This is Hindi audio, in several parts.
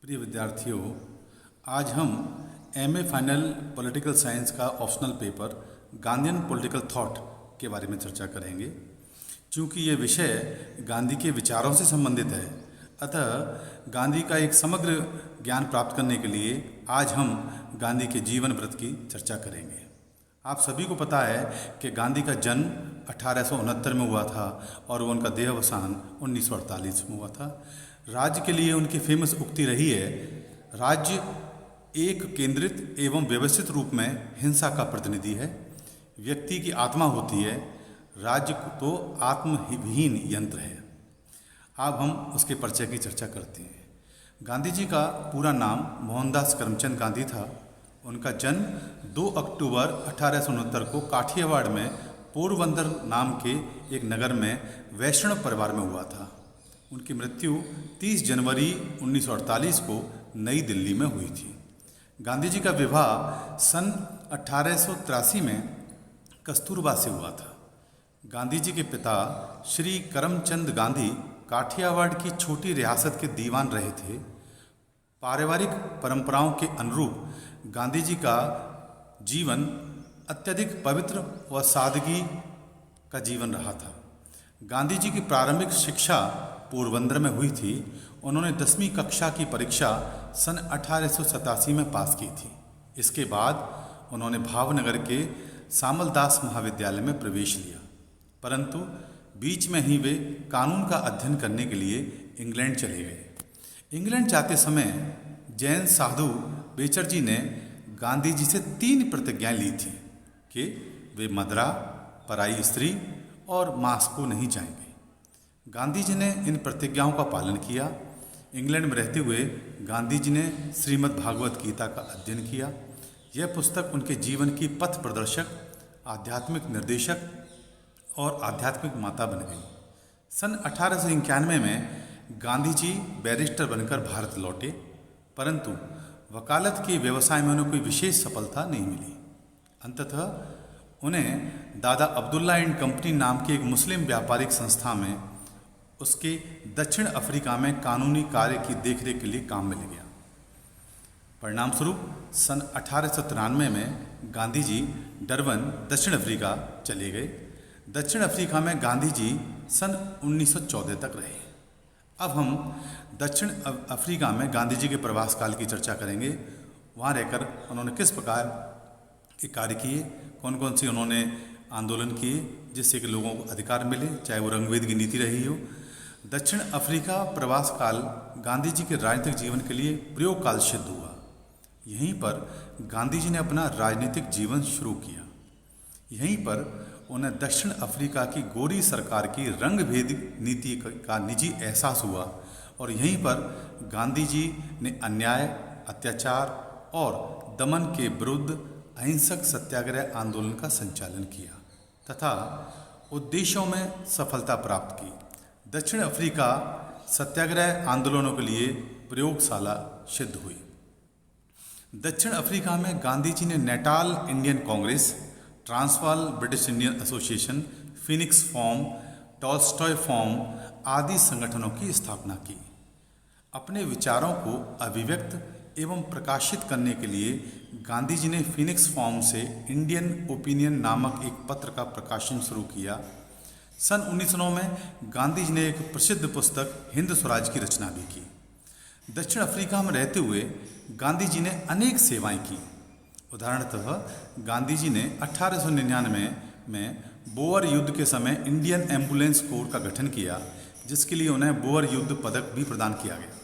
प्रिय विद्यार्थियों, आज हम एमए फाइनल पॉलिटिकल साइंस का optional paper Gandhian political thought के बारे में चर्चा करेंगे। क्योंकि ये विषय गांधी के विचारों से संबंधित है, अतः गांधी का एक समग्र ज्ञान प्राप्त करने के लिए आज हम गांधी के जीवन वृत्त की चर्चा करेंगे। आप सभी को पता है कि गांधी का जन्म 1869 में हुआ था और उनका देहावसान 1948 में हुआ था। राज्य के लिए उनकी फेमस उक्ति रही है, राज्य एक केंद्रित एवं व्यवस्थित रूप में हिंसा का प्रतिनिधि है। व्यक्ति की आत्मा होती है, राज्य तो आत्मविहीन यंत्र है। अब हम उसके परिचय की चर्चा करते हैं। गांधी जी का पूरा नाम मोहनदास करमचंद गांधी था। उनका जन्म 2 अक्टूबर 1869 को काठियावाड़ में पोरबंदर नाम के एक नगर में वैष्णव परिवार में हुआ था। उनकी मृत्यु 30 जनवरी 1948 को नई दिल्ली में हुई थी। गांधी जी का विवाह सन 1883 में कस्तूरबा से हुआ था। गांधी जी के पिता श्री करमचंद गांधी काठियावाड़ की छोटी रियासत के दीवान रहे थे। पारिवारिक परंपराओं के अनुरूप गांधी जी का जीवन अत्यधिक पवित्र व सादगी का जीवन रहा था। गांधी जी की प्रारंभिक शिक्षा पोरबंदर में हुई थी। उन्होंने 10वीं कक्षा की परीक्षा सन 1887 में पास की थी। इसके बाद उन्होंने भावनगर के सामलदास महाविद्यालय में प्रवेश लिया, परंतु बीच में ही वे कानून का अध्ययन करने के लिए इंग्लैंड चले गए। इंग्लैंड जाते समय जैन साधु बेचर जी ने गांधी जी से 3 प्रतिज्ञाएं ली थी कि वे मदरा, पराई स्त्री और मांस को नहीं जाएंगे। गांधी जी ने इन प्रतिज्ञाओं का पालन किया। इंग्लैंड में रहते हुए गांधी जी ने श्रीमद् भागवत गीता का अध्ययन किया। यह पुस्तक उनके जीवन की पथ प्रदर्शक, आध्यात्मिक निर्देशक और आध्यात्मिक माता बन गई। सन 1891 में गांधी जी बैरिस्टर बनकर भारत लौटे, परंतु वकालत के व्यवसाय में उन्हें कोई विशेष सफलता नहीं मिली। अंततः उन्हें दादा अब्दुल्ला एंड कंपनी नाम की एक मुस्लिम व्यापारिक संस्था में उसके दक्षिण अफ्रीका में कानूनी कार्य की देखरेख के लिए काम मिल गया। परिणाम स्वरूप सन 1893 में गांधी जी डरबन, दक्षिण अफ्रीका चले गए। दक्षिण अफ्रीका में गांधी जी सन 1914 तक रहे। अब हम दक्षिण अफ्रीका में गांधी जी के प्रवास काल की चर्चा करेंगे। वहाँ रहकर उन्होंने किस प्रकार के कार्य किए, कौन कौन से उन्होंने आंदोलन किए जिससे कि लोगों को अधिकार मिले, चाहे वो रंगभेद की नीति रही हो। दक्षिण अफ्रीका प्रवास काल गांधी जी के राजनीतिक जीवन के लिए प्रयोग काल सिद्ध हुआ। यहीं पर गांधी जी ने अपना राजनीतिक जीवन शुरू किया। यहीं पर उन्हें दक्षिण अफ्रीका की गोरी सरकार की रंगभेद नीति का निजी एहसास हुआ और यहीं पर गांधी जी ने अन्याय, अत्याचार और दमन के विरुद्ध अहिंसक सत्याग्रह आंदोलन का संचालन किया तथा उद्देश्यों में सफलता प्राप्त की। दक्षिण अफ्रीका सत्याग्रह आंदोलनों के लिए प्रयोगशाला सिद्ध हुई। दक्षिण अफ्रीका में गांधी जी ने Natal Indian Congress, Transvaal British Indian association, Phoenix form, Tolstoy form आदि संगठनों की स्थापना की। अपने विचारों को अभिव्यक्त एवं प्रकाशित करने के लिए गांधी जी ने फिनिक्स फॉर्म से इंडियन ओपिनियन नामक एक पत्र का प्रकाशन शुरू किया। सन 1909 में गांधी जी ने एक प्रसिद्ध पुस्तक हिंद स्वराज की रचना भी की। दक्षिण अफ्रीका में रहते हुए गांधी जी ने अनेक सेवाएं की। उदाहरणतः गांधी जी ने 1899 में बोअर युद्ध के समय इंडियन एम्बुलेंस कोर का गठन किया, जिसके लिए उन्हें बोअर युद्ध पदक भी प्रदान किया गया।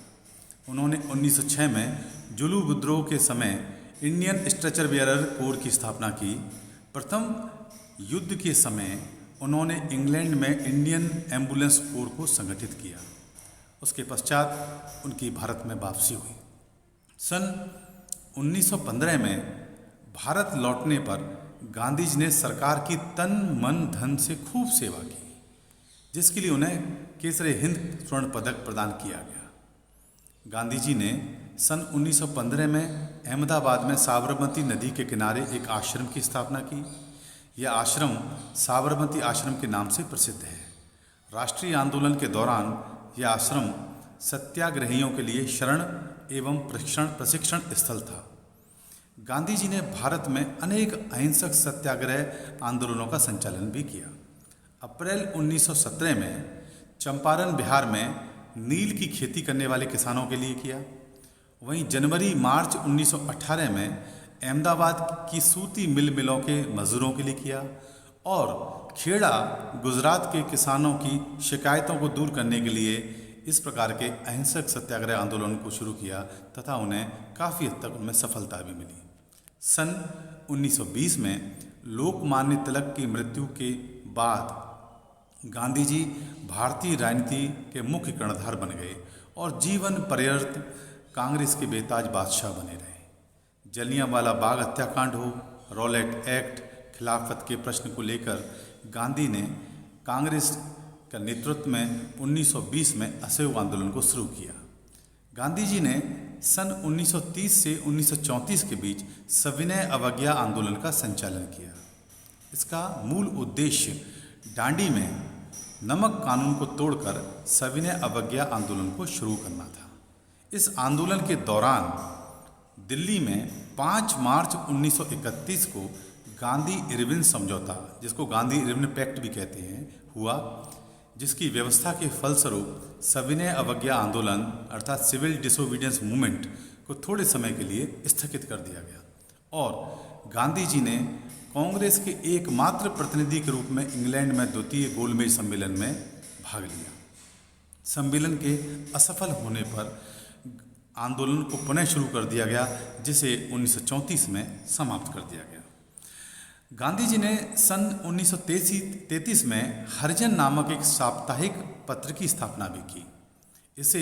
उन्होंने 1906 में जुलू विद्रोह के समय इंडियन स्ट्रेचर बेयरर कोर की स्थापना की। प्रथम युद्ध के समय उन्होंने इंग्लैंड में इंडियन एम्बुलेंस कोर को संगठित किया। उसके पश्चात उनकी भारत में वापसी हुई। सन 1915 में भारत लौटने पर गांधी जी ने सरकार की तन मन धन से खूब सेवा की, जिसके लिए उन्हें केसरे हिंद स्वर्ण पदक प्रदान किया गया। गांधी जी ने सन 1915 में अहमदाबाद में साबरमती नदी के किनारे एक आश्रम की स्थापना की। यह आश्रम साबरमती आश्रम के नाम से प्रसिद्ध है। राष्ट्रीय आंदोलन के दौरान यह आश्रम सत्याग्रहियों के लिए शरण एवं प्रशिक्षण स्थल था। गांधी जी ने भारत में अनेक अहिंसक सत्याग्रह आंदोलनों का संचालन भी किया। अप्रैल 1917 में चंपारण बिहार में नील की खेती करने वाले किसानों के लिए किया। वहीं जनवरी मार्च 1918 में अहमदाबाद की सूती मिलों के मजदूरों के लिए किया और खेड़ा गुजरात के किसानों की शिकायतों को दूर करने के लिए इस प्रकार के अहिंसक सत्याग्रह आंदोलन को शुरू किया तथा उन्हें काफ़ी हद तक उनमें सफलता भी मिली। सन 1920 में लोकमान्य तिलक की मृत्यु के बाद गांधी जी भारतीय राजनीति के मुख्य कर्णधार बन गए और जीवन पर्यंत कांग्रेस के बेताज बादशाह बने रहे। जलियांवाला बाग हत्याकांड हो, रॉलेट एक्ट, खिलाफत के प्रश्न को लेकर गांधी ने कांग्रेस का नेतृत्व में 1920 में असहयोग आंदोलन को शुरू किया। गांधी जी ने सन 1930 से 1934 के बीच सविनय अवज्ञा आंदोलन का संचालन किया। इसका मूल उद्देश्य डांडी में नमक कानून को तोड़कर सविनय अवज्ञा आंदोलन को शुरू करना था। इस आंदोलन के दौरान दिल्ली में 5 मार्च 1931 को गांधी इरविन समझौता, जिसको गांधी इरविन पैक्ट भी कहते हैं, हुआ, जिसकी व्यवस्था के फलस्वरूप सविनय अवज्ञा आंदोलन अर्थात सिविल डिसोबीडियंस मूवमेंट को थोड़े समय के लिए स्थगित कर दिया गया और गांधी जी ने कांग्रेस के एकमात्र प्रतिनिधि के रूप में इंग्लैंड में द्वितीय गोलमेज सम्मेलन में भाग लिया। सम्मेलन के असफल होने पर आंदोलन को पुनः शुरू कर दिया गया, जिसे 1934 में समाप्त कर दिया गया। गांधी जी ने सन 1933 में हरिजन नामक एक साप्ताहिक पत्र की स्थापना भी की। इसे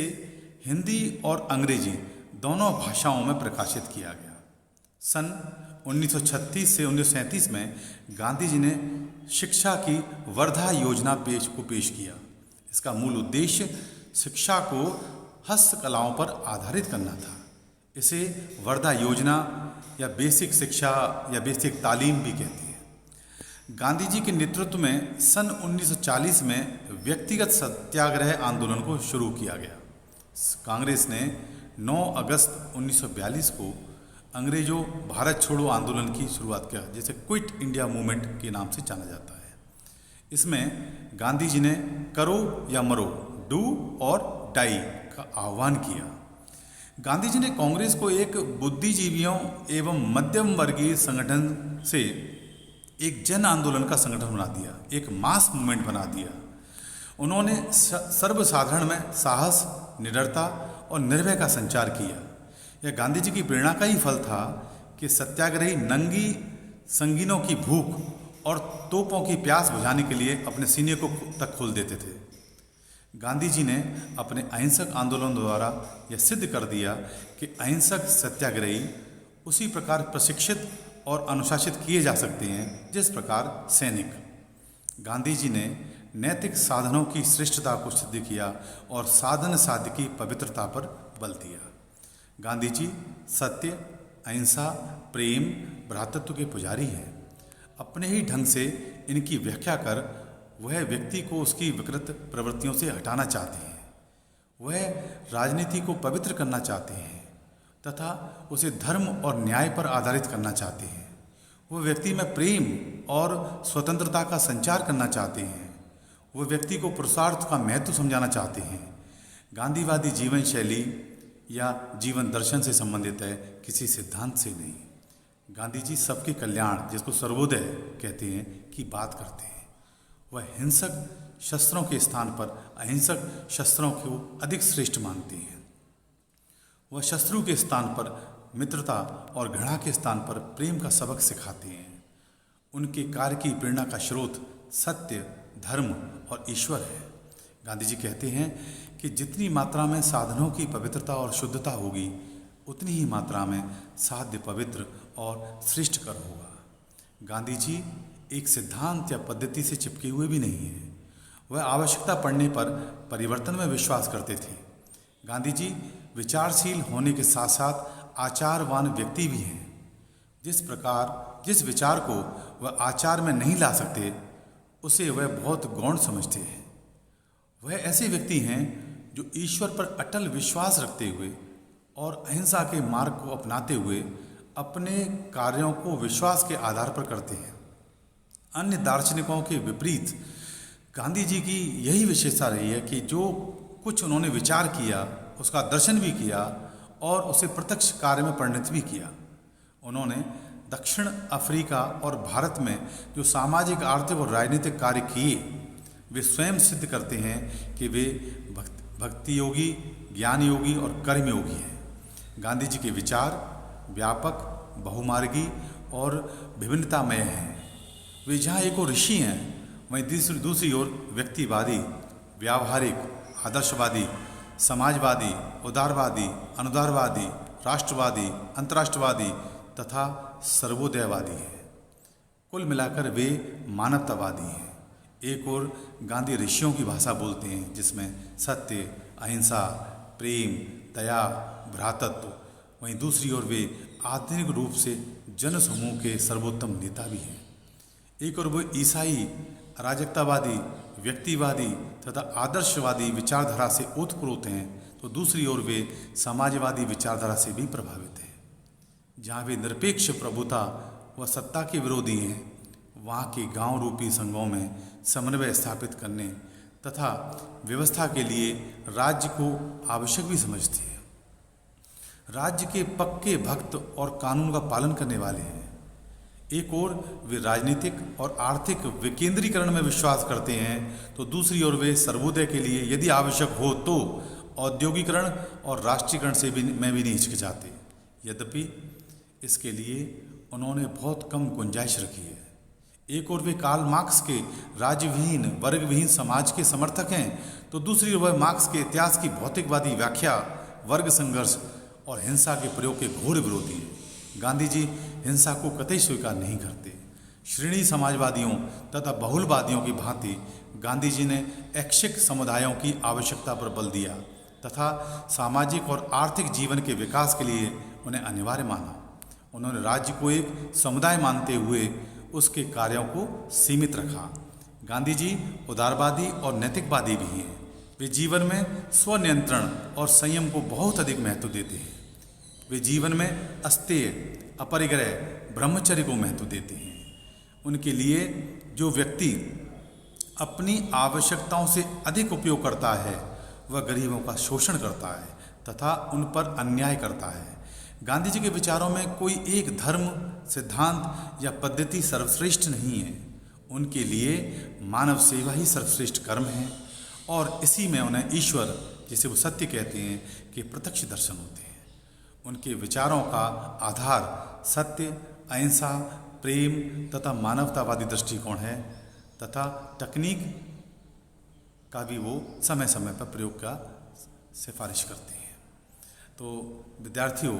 हिंदी और अंग्रेजी दोनों भाषाओं में प्रकाशित किया गया। सन 1936 से 1937 में गांधी जी ने शिक्षा की वर्धा योजना पेश किया। इसका मूल उद्देश्य शिक्षा को हस्तकलाओं पर आधारित करना था। इसे वर्धा योजना या बेसिक शिक्षा या बेसिक तालीम भी कहते हैं। गांधी जी के नेतृत्व में सन 1940 में व्यक्तिगत सत्याग्रह आंदोलन को शुरू किया गया। कांग्रेस ने 9 अगस्त 1942 को अंग्रेजों भारत छोड़ो आंदोलन की शुरुआत किया, जिसे क्विट इंडिया मूवमेंट के नाम से जाना जाता है। इसमें गांधी जी ने करो या मरो, डू और डाई का आह्वान किया। गांधी जी ने कांग्रेस को एक बुद्धिजीवियों एवं मध्यम वर्गीय संगठन से एक जन आंदोलन का संगठन बना दिया, एक मास मूवमेंट बना दिया। उन्होंने सर्वसाधारण में साहस, निडरता और निर्भय का संचार किया। यह गांधी जी की प्रेरणा का ही फल था कि सत्याग्रही नंगी संगीनों की भूख और तोपों की प्यास बुझाने के लिए अपने सीने को तक खोल देते थे। गांधी जी ने अपने अहिंसक आंदोलन द्वारा यह सिद्ध कर दिया कि अहिंसक सत्याग्रही उसी प्रकार प्रशिक्षित और अनुशासित किए जा सकते हैं जिस प्रकार सैनिक। गांधी जी ने नैतिक साधनों की श्रेष्ठता को सिद्ध किया और साधन साध्य की पवित्रता पर बल दिया। गांधी जी सत्य, अहिंसा, प्रेम, भ्रातृत्व के पुजारी हैं। अपने ही ढंग से इनकी व्याख्या कर वह व्यक्ति को उसकी विकृत प्रवृत्तियों से हटाना चाहते हैं। वह राजनीति को पवित्र करना चाहते हैं तथा उसे धर्म और न्याय पर आधारित करना चाहते हैं। वह व्यक्ति में प्रेम और स्वतंत्रता का संचार करना चाहते हैं। वह व्यक्ति को पुरुषार्थ का महत्व समझाना चाहते हैं। गांधीवादी जीवन शैली या जीवन दर्शन से संबंधित है, किसी सिद्धांत से नहीं। गांधी जी सबके कल्याण, जिसको सर्वोदय कहते हैं, की बात करते हैं। वह हिंसक शस्त्रों के स्थान पर अहिंसक शस्त्रों को अधिक श्रेष्ठ मानते हैं। वह शत्रु के स्थान पर मित्रता और घृणा के स्थान पर प्रेम का सबक सिखाते हैं। उनके कार्य की प्रेरणा का स्रोत सत्य, धर्म और ईश्वर है। गांधी जी कहते हैं कि जितनी मात्रा में साधनों की पवित्रता और शुद्धता होगी, उतनी ही मात्रा में साध्य पवित्र और श्रेष्ठकर होगा। गांधी जी एक सिद्धांत या पद्धति से चिपके हुए भी नहीं हैं। वह आवश्यकता पड़ने पर परिवर्तन में विश्वास करते थे। गांधी जी विचारशील होने के साथ साथ आचारवान व्यक्ति भी हैं। जिस विचार को वह आचार में नहीं ला सकते, उसे वह बहुत गौण समझते हैं। वह ऐसे व्यक्ति हैं जो ईश्वर पर अटल विश्वास रखते हुए और अहिंसा के मार्ग को अपनाते हुए अपने कार्यों को विश्वास के आधार पर करते हैं। अन्य दार्शनिकों के विपरीत गांधी जी की यही विशेषता रही है कि जो कुछ उन्होंने विचार किया, उसका दर्शन भी किया और उसे प्रत्यक्ष कार्य में परिणत भी किया। उन्होंने दक्षिण अफ्रीका और भारत में जो सामाजिक, आर्थिक और राजनीतिक कार्य किए, वे स्वयं सिद्ध करते हैं कि वे भक्ति योगी, ज्ञान योगी और कर्म योगी हैं। गांधी जी के विचार व्यापक, बहुमार्गी और विभिन्नतामय हैं। वे जहाँ एक और ऋषि हैं, वहीं दूसरी ओर व्यक्तिवादी, व्यावहारिक, आदर्शवादी, समाजवादी, उदारवादी, अनुदारवादी, राष्ट्रवादी, अंतर्राष्ट्रवादी तथा सर्वोदयवादी हैं। कुल मिलाकर वे मानवतावादी हैं। एक और गांधी ऋषियों की भाषा बोलते हैं, जिसमें सत्य, अहिंसा, प्रेम, दया, भ्रातृत्व, वहीं दूसरी ओर वे आधुनिक रूप से जनसमूह के सर्वोत्तम नेता भी हैं। एक और वो ईसाई, अराजकतावादी, व्यक्तिवादी तथा आदर्शवादी विचारधारा से ओतप्रोत हैं, तो दूसरी ओर वे समाजवादी विचारधारा से भी प्रभावित हैं। जहाँ वे निरपेक्ष प्रभुता व सत्ता के विरोधी हैं, वहाँ के गांव रूपी संघों में समन्वय स्थापित करने तथा व्यवस्था के लिए राज्य को आवश्यक भी समझते हैं। राज्य के पक्के भक्त और कानून का पालन करने वाले हैं। एक ओर वे राजनीतिक और आर्थिक विकेंद्रीकरण में विश्वास करते हैं, तो दूसरी ओर वे सर्वोदय के लिए यदि आवश्यक हो तो औद्योगिकरण और राष्ट्रीयकरण से भी नहीं हिचकिचाते। यद्यपि इसके लिए उन्होंने बहुत कम गुंजाइश रखी है। एक ओर वे कार्ल मार्क्स के राज्यविहीन, वर्गविहीन समाज के समर्थक हैं, तो दूसरी ओर वह मार्क्स के इतिहास की भौतिकवादी व्याख्या, वर्ग संघर्ष और हिंसा के प्रयोग के घोर विरोधी हैं। गांधी जी हिंसा को कतई स्वीकार नहीं करते। श्रेणी समाजवादियों तथा बहुलवादियों की भांति गांधी जी ने ऐच्छिक समुदायों की आवश्यकता पर बल दिया तथा सामाजिक और आर्थिक जीवन के विकास के लिए उन्हें अनिवार्य माना। उन्होंने राज्य को एक समुदाय मानते हुए उसके कार्यों को सीमित रखा। गांधी जी उदारवादी और नैतिकवादी भी हैं। वे जीवन में स्वनियंत्रण और संयम को बहुत अधिक महत्व देते हैं। वे जीवन में अस्तेय, अपरिग्रह, ब्रह्मचर्य को महत्व देते हैं। उनके लिए जो व्यक्ति अपनी आवश्यकताओं से अधिक उपयोग करता है, वह गरीबों का शोषण करता है तथा उन पर अन्याय करता है। गांधी जी के विचारों में कोई एक धर्म, सिद्धांत या पद्धति सर्वश्रेष्ठ नहीं है। उनके लिए मानव सेवा ही सर्वश्रेष्ठ कर्म है और इसी में उन्हें ईश्वर, जिसे वो सत्य कहते हैं, के प्रत्यक्ष दर्शन होते हैं। उनके विचारों का आधार सत्य, अहिंसा, प्रेम तथा मानवतावादी दृष्टिकोण है तथा तकनीक का भी वो समय समय पर प्रयोग का सिफारिश करते हैं। तो विद्यार्थियों,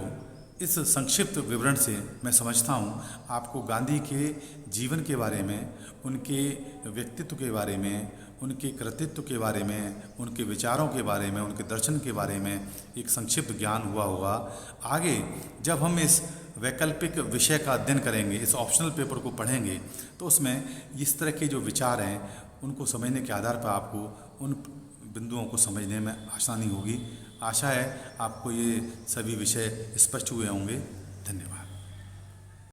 इस संक्षिप्त विवरण से मैं समझता हूँ आपको गांधी के जीवन के बारे में, उनके व्यक्तित्व के बारे में, उनके कृतित्व के बारे में, उनके विचारों के बारे में, उनके दर्शन के बारे में एक संक्षिप्त ज्ञान हुआ होगा। आगे जब हम इस वैकल्पिक विषय का अध्ययन करेंगे, इस ऑप्शनल पेपर को पढ़ेंगे, तो उसमें इस तरह के जो विचार हैं उनको समझने के आधार पर आपको उन बिंदुओं को समझने में आसानी होगी। आशा है आपको ये सभी विषय स्पष्ट हुए होंगे। धन्यवाद।